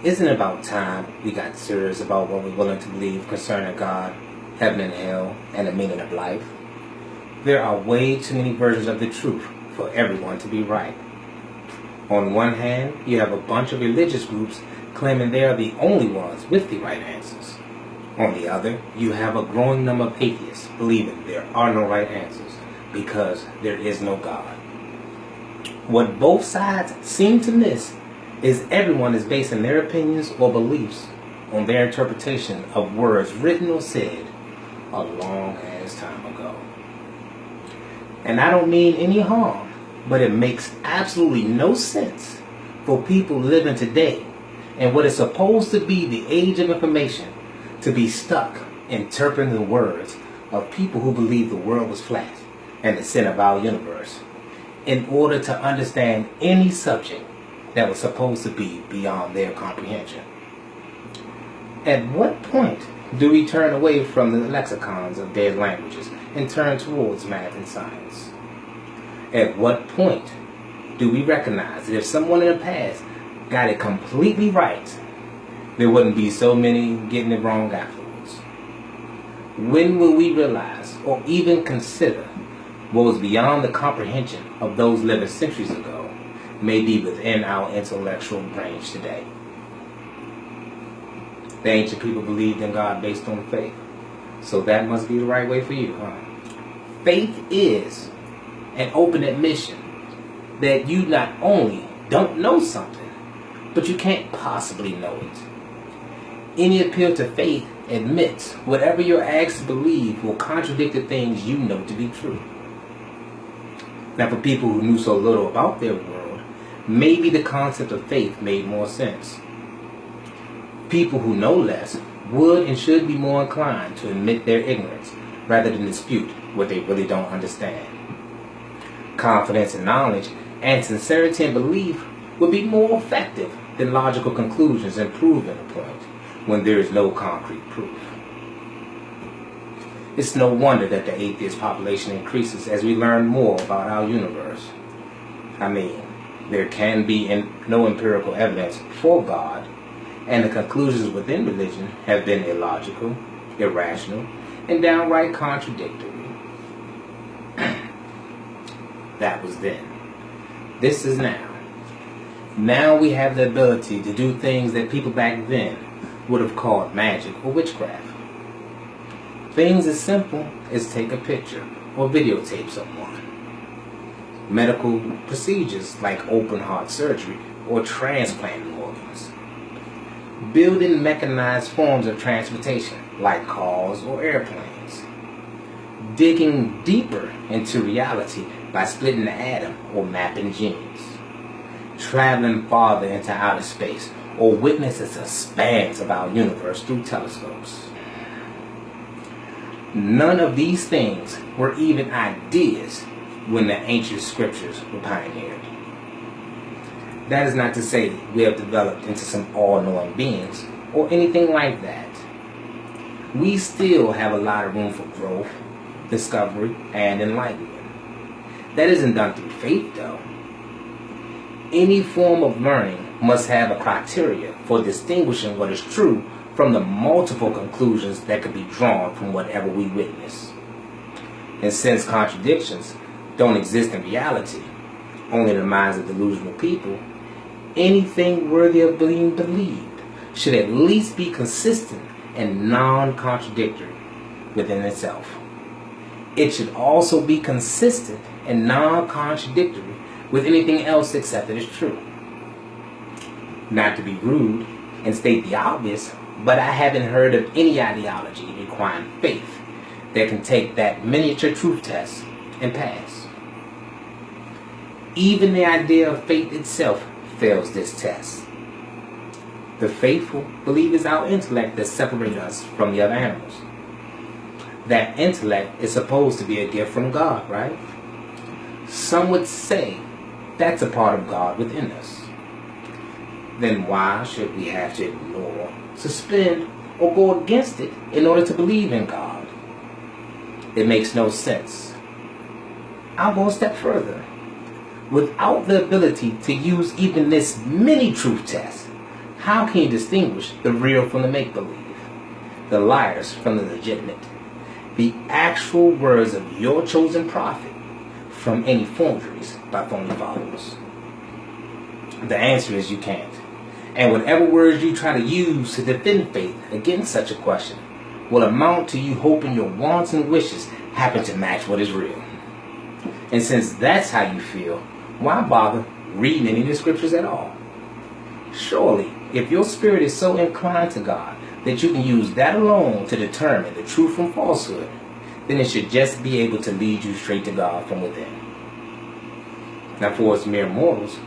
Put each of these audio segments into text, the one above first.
Isn't it about time we got serious about what we're willing to believe concerning God, heaven and hell, and the meaning of life? There are way too many versions of the truth for everyone to be right. On one hand, you have a bunch of religious groups claiming they are the only ones with the right answers. On the other, you have a growing number of atheists believing there are no right answers because there is no God. What both sides seem to miss is everyone is basing their opinions or beliefs on their interpretation of words written or said a long ass time ago. And I don't mean any harm, but it makes absolutely no sense for people living today in what is supposed to be the age of information to be stuck interpreting the words of people who believe the world was flat and the center of our universe in order to understand any subject that was supposed to be beyond their comprehension. At what point do we turn away from the lexicons of dead languages and turn towards math and science? At what point do we recognize that if someone in the past got it completely right, there wouldn't be so many getting it wrong afterwards? When will we realize or even consider what was beyond the comprehension of those living centuries ago may be within our intellectual range today? The ancient people believed in God based on faith. So that must be the right way for you, huh? Faith is an open admission that you not only don't know something, but you can't possibly know it. Any appeal to faith admits whatever you're asked to believe will contradict the things you know to be true. Now, for people who knew so little about their world, maybe the concept of faith made more sense. People who know less would and should be more inclined to admit their ignorance rather than dispute what they really don't understand. Confidence in knowledge and sincerity in belief would be more effective than logical conclusions in proving a point when there is no concrete proof. It's no wonder that the atheist population increases as we learn more about our universe. I mean, there can be no empirical evidence for God, and the conclusions within religion have been illogical, irrational, and downright contradictory. That was then. This is now. Now we have the ability to do things that people back then would have called magic or witchcraft. Things as simple as take a picture or videotape someone. Medical procedures like open heart surgery or transplanting organs. Building mechanized forms of transportation like cars or airplanes. Digging deeper into reality by splitting the atom or mapping genes. Traveling farther into outer space or witnessing the expanse of our universe through telescopes. None of these things were even ideas when the ancient scriptures were pioneered. That is not to say we have developed into some all-knowing beings or anything like that. We still have a lot of room for growth, discovery, and enlightenment. That isn't done through faith, though. Any form of learning must have a criteria for distinguishing what is true from the multiple conclusions that could be drawn from whatever we witness. And since contradictions don't exist in reality, only in the minds of delusional people, anything worthy of being believed should at least be consistent and non-contradictory within itself. It should also be consistent and non-contradictory with anything else accepted as true. Not to be rude and state the obvious, but I haven't heard of any ideology requiring faith that can take that miniature truth test and pass. Even the idea of faith itself fails this test. The faithful believe it's our intellect that separates us from the other animals. That intellect is supposed to be a gift from God, right? Some would say that's a part of God within us. Then why should we have to ignore, suspend, or go against it in order to believe in God? It makes no sense. I'll go a step further. Without the ability to use even this mini truth test, How can you distinguish the real from the make-believe, the liars from the legitimate, the actual words of your chosen prophet from any forgeries by phony followers? The answer is you can't. And whatever words you try to use to defend faith against such a question will amount to you hoping your wants and wishes happen to match what is real. And since that's how you feel, why bother reading any of the scriptures at all? Surely, if your spirit is so inclined to God that you can use that alone to determine the truth from falsehood, then it should just be able to lead you straight to God from within. Now for us mere mortals,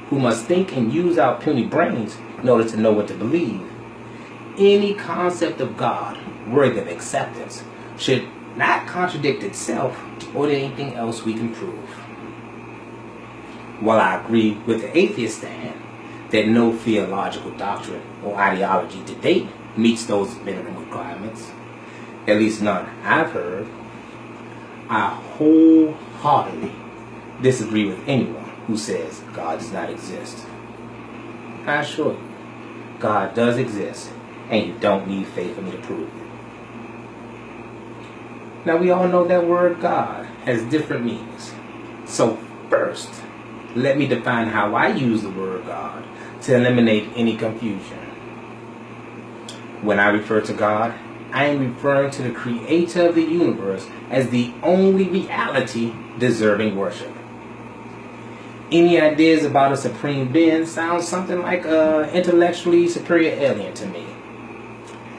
who must think and use our puny brains in order to know what to believe, any concept of God worthy of acceptance should not contradict itself or anything else we can prove. While I agree with the atheist stand that no theological doctrine or ideology to date meets those minimum requirements, at least none I've heard, I wholeheartedly disagree with anyone who says God does not exist. I assure you, God does exist, and you don't need faith for me to prove it. Now we all know that word God has different meanings. So first, let me define how I use the word God to eliminate any confusion. When I refer to God, I am referring to the creator of the universe as the only reality deserving worship. Any ideas about a supreme being sound something like an intellectually superior alien to me.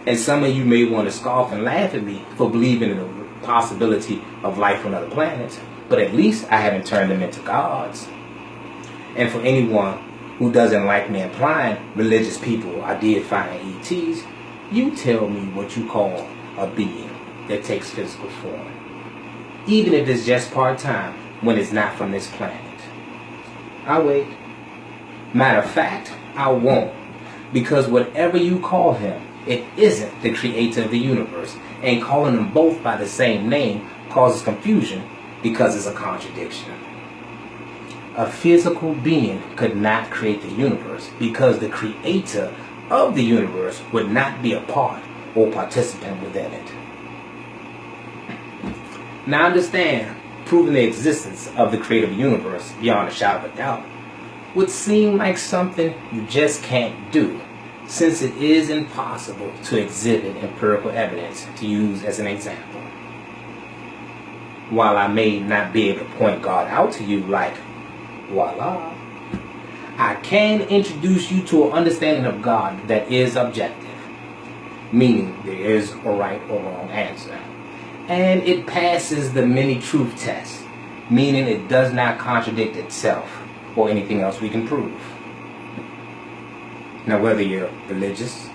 And some of you may want to scoff and laugh at me for believing in the possibility of life on other planets, but at least I haven't turned them into gods. And for anyone who doesn't like me implying religious people are deifying ETs, you tell me what you call a being that takes physical form, even if it's just part-time when it's not from this planet. I'll wait. Matter of fact, I won't, because whatever you call him, it isn't the creator of the universe, and calling them both by the same name causes confusion because it's a contradiction. A physical being could not create the universe because the creator of the universe would not be a part or participant within it. Now understand, proving the existence of the creative universe beyond a shadow of a doubt would seem like something you just can't do, since it is impossible to exhibit empirical evidence to use as an example. While I may not be able to point God out to you like, voila, I can introduce you to an understanding of God that is objective, meaning there is a right or wrong answer, and it passes the many truth test, meaning it does not contradict itself or anything else we can prove. Now whether you're religious,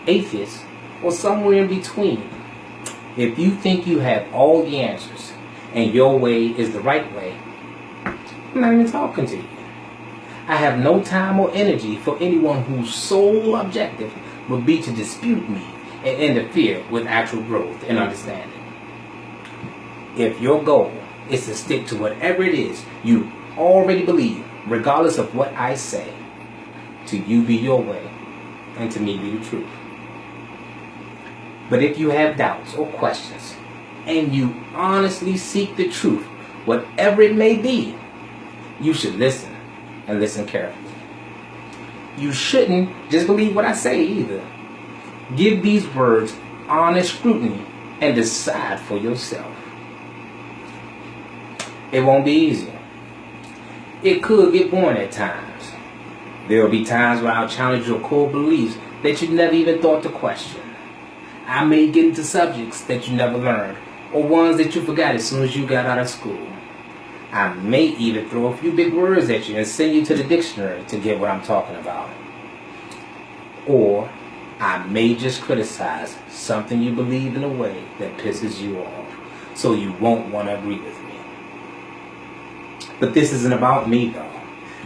atheist, or somewhere in between, if you think you have all the answers and your way is the right way, I'm not even talking to you. I have no time or energy for anyone whose sole objective would be to dispute me and interfere with actual growth and understanding. If your goal is to stick to whatever it is you already believe, regardless of what I say, to you be your way, and to me be the truth. But if you have doubts or questions, and you honestly seek the truth, whatever it may be, you should listen, and listen carefully. You shouldn't just believe what I say either. Give these words honest scrutiny and decide for yourself. It won't be easy. It could get boring at times. There will be times where I'll challenge your core beliefs that you never even thought to question. I may get into subjects that you never learned, or ones that you forgot as soon as you got out of school. I may even throw a few big words at you and send you to the dictionary to get what I'm talking about. Or I may just criticize something you believe in a way that pisses you off, so you won't want to agree with me. But this isn't about me though.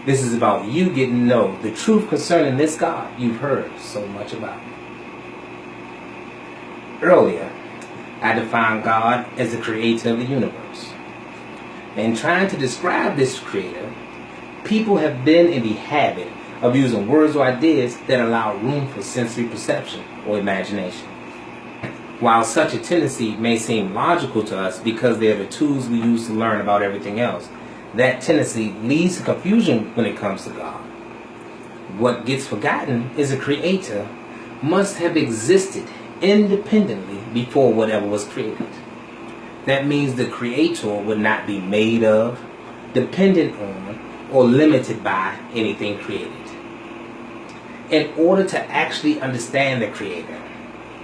This is about you getting to know the truth concerning this God you've heard so much about. Earlier, I defined God as the creator of the universe. In trying to describe this creator, people have been in the habit of using words or ideas that allow room for sensory perception or imagination. While such a tendency may seem logical to us because they are the tools we use to learn about everything else, that tendency leads to confusion when it comes to God. What gets forgotten is a creator must have existed independently before whatever was created. That means the creator would not be made of, dependent on, or limited by anything created. In order to actually understand the creator,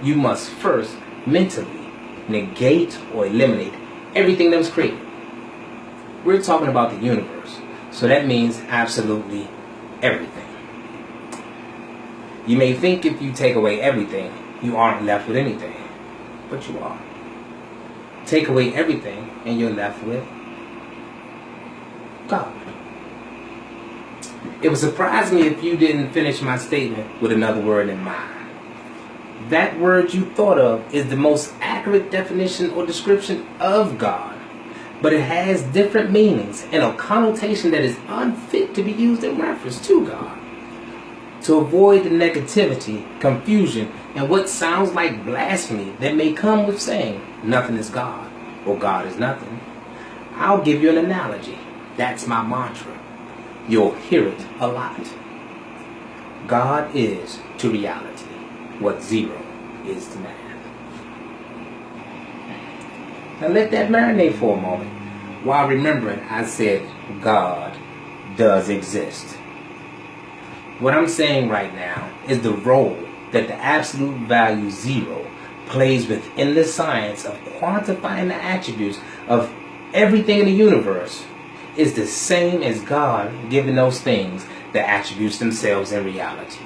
you must first mentally negate or eliminate everything that was created. We're talking about the universe, so that means absolutely everything. You may think if you take away everything, you aren't left with anything, but you are. Take away everything and you're left with God. It would surprise me if you didn't finish my statement with another word in mind. That word you thought of is the most accurate definition or description of God, but it has different meanings and a connotation that is unfit to be used in reference to God. To avoid the negativity, confusion, and what sounds like blasphemy that may come with saying nothing is God or God is nothing, I'll give you an analogy. That's my mantra. You'll hear it a lot. God is to reality what zero is to math. Now let that marinate for a moment while remembering I said God does exist. What I'm saying right now is the role that the absolute value zero plays within the science of quantifying the attributes of everything in the universe is the same as God giving those things the attributes themselves in reality.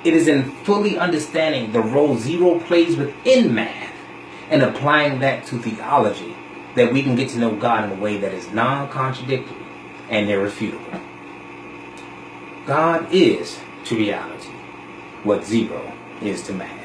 It is in fully understanding the role zero plays within math and applying that to theology that we can get to know God in a way that is non-contradictory and irrefutable. God is to reality what zero is to math.